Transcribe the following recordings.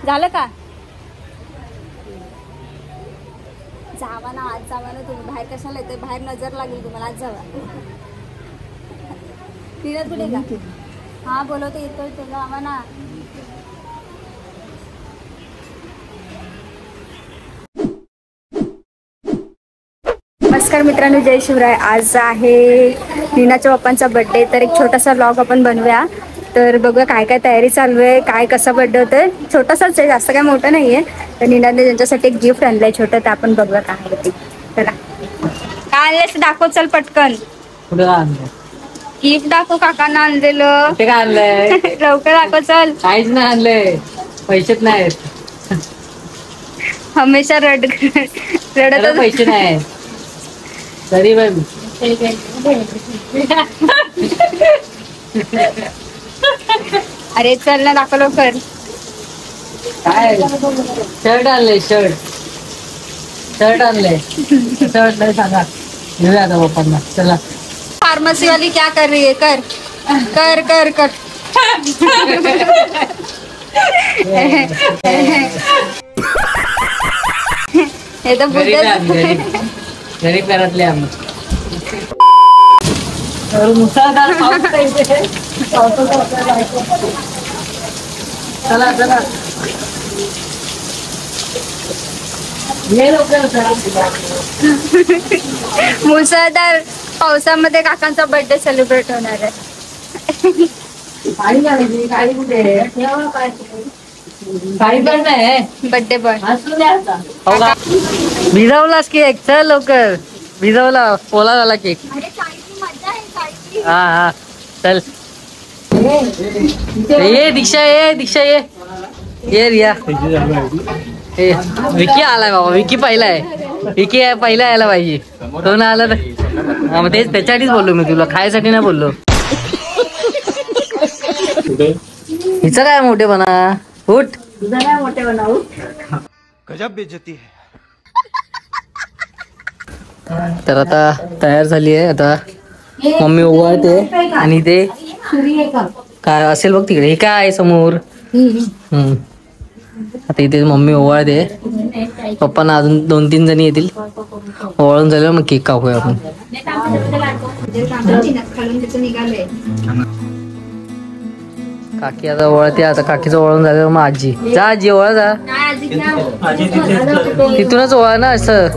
झालं का? जावा ना, आज जावा ना तुम्ही. बाहेर कशाला येते? बाहेर नजर लागेल तुम्हाला. आज जावा. फिरत कुठे का? हा बोलवतो, येतोय तो. जावा ना. नमस्कार मित्रांनो, जय शिवराय. आज आहे नीनाच्या पप्पांचा बर्थडे. तर एक छोटासा व्लॉग आपण बनवूया. तर बघूया काय काय तयारी चालू आहे, काय कसा बर्थडे होतोय. छोटासाच आहे, जास्त काय मोठं नाही आहे. तर नीनाने त्यांच्यासाठी एक गिफ्ट आणलंय छोटं, ते आपण बघूया काय आहे ते. चला, काय आणलंयस दाखव, चल पटकन. गिफ्ट दाखव, काकांना आणलेलं. काय आणलंय? लवकर दाखव, चल. काहीच नाही आणलंय, पैसेच नाहीत. हमेशा रडत पैसे नाही तरी पण. अरे चल ना, दाखव लवकर. काय शर्ट आणलंय? शर्ट आणलंय. कसं वाटलंय सांगा, घेऊया आता पप्पांना. चला. फार्मसी वाली क्या कर रही है? कर कर कर कर. हे तर गरीब घरातले आम्ही. मुसळधार पाऊस पाहिजे. चला चला, ये लवकर. मुसळधार पावसामध्ये काकांचा बर्थडे सेलिब्रेट होणार आहे. गाडी कुठे? गाडी पण नाही, बर्थडे बॉय. भिजवलास केक? चल लवकर. भिजवला, ओला झाला केक. हा हा, चल. ये दीक्षा, ये रिया. विकी आलाय बाबा. विकी पहिला आहे. विकी पहिला यायला पाहिजे. तो ना आला तर मग तेच त्याच्यासाठीच बोललो मी तुला, खायसाठी नाही बोललो. हिचं काय मोठेपणा. उठ. तुझं काय मोठेपणा. उठ. गजब बेइज्जती है. तर आता तयार झाली आहे. आता मम्मी ओवाळते आणि ते काय असेल बघ तिकडे. हे काय आहे समोर. आता इथे मम्मी ओवाळते. पप्पांना अजून 2-3 जणी येतील. ओवाळून झाल्यावर मग केक कापूया आपण. काकी आता ओवाळते. आता काकीचं ओवाळून झाल्यावर मग आजी. जा आजी, ओवाळ जा. तिथूनच ओवाळ ना, असं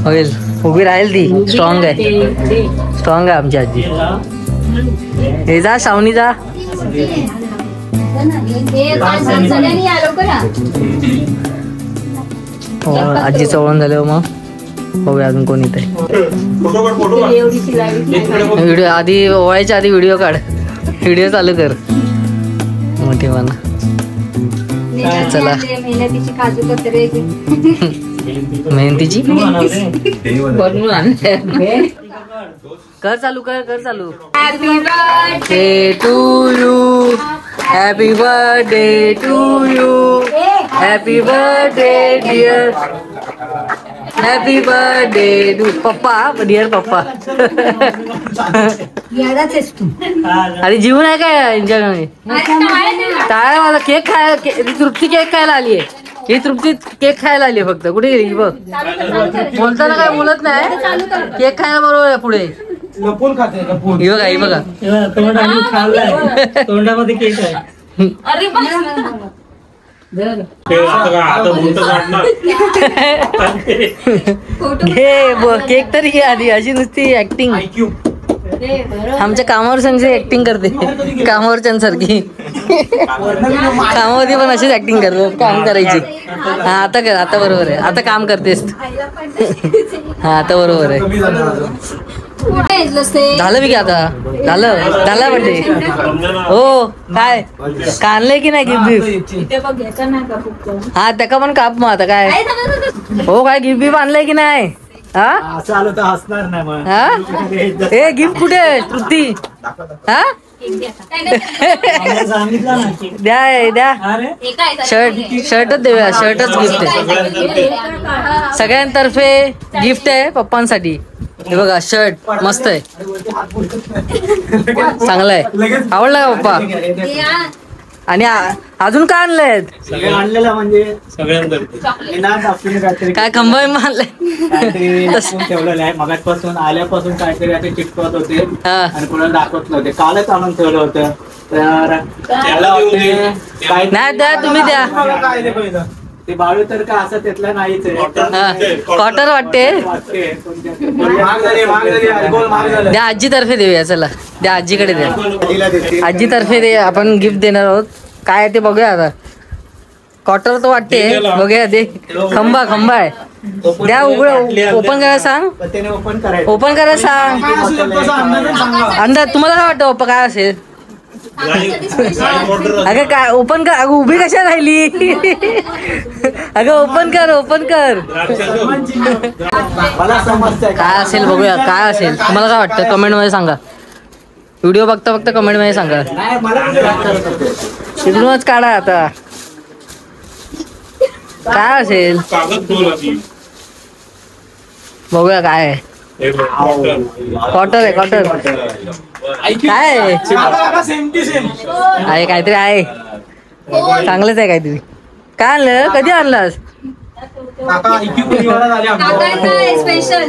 होईल. उभी राहील ती. स्ट्रॉंग आहे आमची आजी. हे जा शावनी, जा. आजीचं ओळण झाल्यावर मग बघूया अजून कोण इथे. व्हिडिओ आधी ओवाळायच्या आधी व्हिडिओ काढ. व्हिडिओ चालू कर मोठेपणा. चला. मेहनतीची कर चालू, कर चालू. Happy birthday to you, happy birthday to you, happy birthday dear, happy birthday to पप्पा. डिअर पप्पा. अरे जीवन आहे काय एन्जॉय. काय मला केक खायला, तृप्ती केक खायला आली आहे. ही तृप्ती केक खायला आली आहे फक्त. कुठे गेली बघ. बोलताना काय बोलत नाही. केक खायला बरोबर आहे पुढे. ही बघा. तोंडामध्ये केक आहे. घे केक तरी घे आधी. अशी नुसती ऍक्टिंग. आमच्या कामावर सांगते ऍक्टिंग करते. कामावरच्या सारखी. कामावरती पण अशीच ऍक्टिंग करते. काम करायची. हा आता कर. आता बरोबर आहे. आता काम करतेस. हा आता बरोबर आहे. झालं मी की आता. झाला बर्थडे. हो काय आणलंय की नाही गिफ्ट. हा त्याका पण काप मग आता काय. हो काय गिफ्ट बिफ्ट आणलंय की नाही. हा हे गिफ्ट कुठे तृप्ती. हा द्या. शर्टच देऊया. शर्टच गिफ्ट आहे. सगळ्यांतर्फे गिफ्ट आहे पप्पांसाठी. हे बघा शर्ट मस्त आहे. चांगला आहे. आवडला का पप्पा. आणि अजून काय आणलंय? सगळे आणलेलं म्हणजे सगळ्यांतर्फे काय खंबा आणलंय? काहीतरी लपवून ठेवलेलं आहे. मगाचपासून आल्यापासून काहीतरी असे चिटकवत होते आणि कोणाला दाखवत नव्हते. कालच आणून ठेवलं होतं. तर काय नाही द्या, तुम्ही द्या. ते बाळू तर का असं त्यातलं नाहीच क्वार्टर वाटते. द्या आजीतर्फे देऊया. चला द्या आजीकडे द्या. आजीतर्फे दे. आपण गिफ्ट देणार आहोत. काय आहे ते बघूया आता. क्वार्टर तर वाटते. बघूया दे. खंबा आहे. द्या उघड. ओपन करायला सांग. ओपन करायला सांग. अंदाज तुम्हाला काय वाटतं ओपन काय असेल? अगं काय ओपन कर. अगं उभी कशा राहिली? अगं ओपन कर. काय असेल बघूया. काय असेल तुम्हाला काय वाटतं कमेंट मध्ये सांगा. व्हिडिओ बघता कमेंट मध्ये सांगा. तिथूनच काढा आता. काय असेल बघूया. काय आहे? क्वार्टर आहे. काय आहे? काहीतरी आहे. चांगलंच आहे काहीतरी. काय आणलं? कधी आणलास? स्पेशल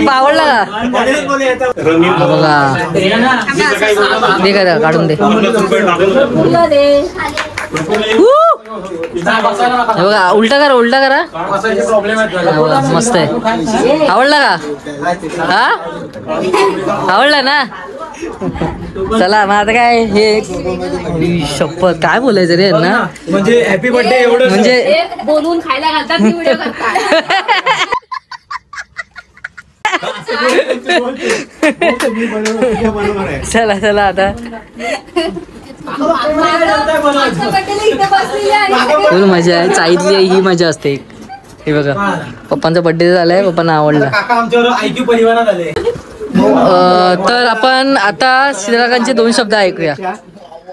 आवडला का? बघा दे का काढून दे. बघा उलटा करा. मस्त आहे. आवडला का? हा आवडला ना. चला मग आता काय हे शपथ काय बोलायचं रे ना. म्हणजे हॅपी बर्थडे एवढं म्हणजे बोलून खायला घालतात. चला आता फुल मजा आहे. चाईतली ही मजा असते. हे बघा पप्पांचा बर्थडे झालाय. पप्पांना आवडला. तर आपण आता श्रीरागांचे 2 शब्द ऐकूया.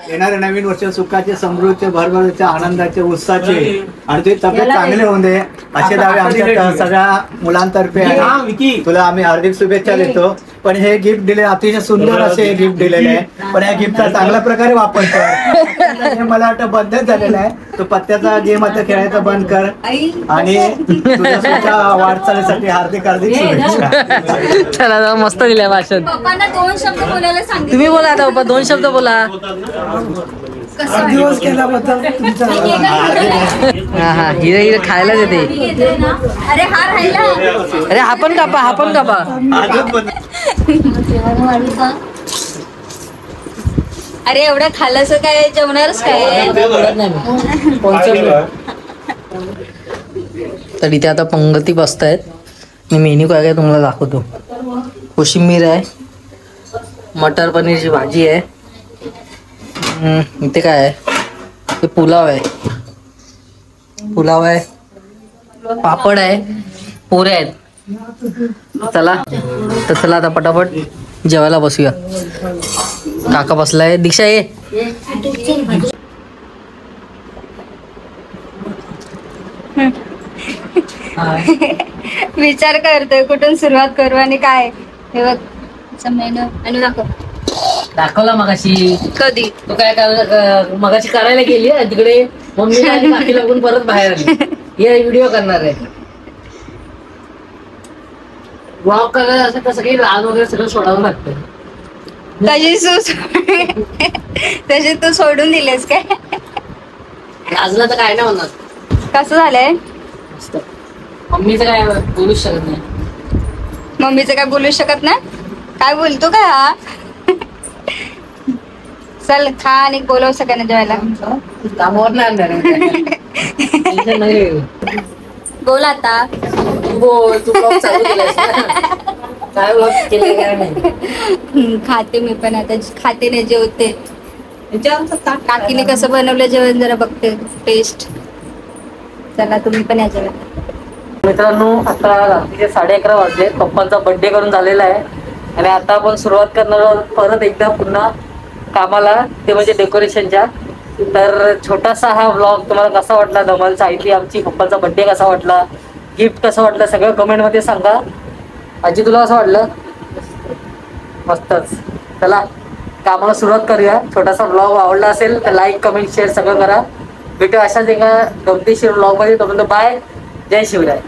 येणाऱ्या नवीन वर्ष सुखाचे, समृद्धीचे, भरभराटीचे, आनंदाचे, उत्साहाचे आणि तुझी तब्येत चांगली होऊन दे असे दावे आमच्या सगळ्या मुलांतर्फे आहे. तुला आम्ही हार्दिक शुभेच्छा देतो. पण हे गिफ्ट दिले अतिशय सुंदर असे हे गिफ्ट दिलेले आहे. पण या गिफ्टचा चांगल्या प्रकारे वापर कर. हे मला वाटतं बंदच झालेला आहे. तो पत्त्याचा गेम आता खेळायचा बंद कर आणि तुझ्या वाटचालीसाठी हार्दिक शुभेच्छा. चला मस्त दिलंय भाषण. पप्पांना 2 शब्द बोलायला सांगितले. तुम्ही बोला आता पप्पा 2 शब्द बोला. दिवस केल्याबद्दल हा हिरे खायला देते. अरे हा राहिला. अरे हा पण कापा. अरे एवढं खाल्लंस काय जेवणारच काय. तर इथे आता पंगती बसतायत. मी मेन्यू काय तुम्हाला दाखवतो. कोशिंबीर आहे. मटर पनीरची भाजी आहे. इथे काय आहे? ते पुलाव आहे. पापड आहे. पोरे आहेत. चला आता पटापट जेवायला बसूया. काका बसलाय. दीक्षा ये. विचार करतोय कुठून सुरुवात करू आणि काय. हे बघ मेनू आणि दाखवला मगाशी. कधी तू काय मगाशी करायला गेली तिकडे मम्मीला आणि काकी लागून परत बाहेर आली. हे व्हिडिओ करणार आहे. ब्लॉग करायला असं कसं काही राज वगैरे सगळं सोडावं लागतं. तशी तू सोडून दिलेस काय. राजला तर काय नाही म्हणणार. कसं झालंय? मम्मीचं काय बोलूच शकत नाही. मम्मीचं काय बोलू शकत नाही. काय बोलतो काय हा. चल खा आणि बोलव सगळ्यांना जेवायला. कामावर नाही बोल आता. बोल तू चालू केलास काय ब्लॉग केलं काय नाही. खाते मी पण आता. खाते नाही जेवते. काकीने कसं बनवलं जेवण जरा बघते टेस्ट. चला तुम्ही पण या जेवायला. मित्रांनो आता रात्रीचे 11:30 वाजले. पप्पांचा बर्थडे करून झालेला आहे आणि आता आपण सुरुवात करणार आहोत परत एकदा पुन्हा कामाला. ते म्हणजे डेकोरेशनच्या. तर छोटासा हा व्लॉग तुम्हाला कसा वाटला. धमाल चाईतली आमची. पप्पांचा बर्थडे कसा वाटला. गिफ्ट कसं वाटलं सगळं कमेंटमध्ये सांगा. आजी तुला कसं वाटलं. मस्तच. चला कामाला सुरुवात करूया. छोटासा ब्लॉग आवडला असेल तर लाईक कमेंट शेअर सगळं करा. भेटू अशाच एका गमतीशीर ब्लॉग मध्ये. तोपर्यंत बाय. जय शिवराय.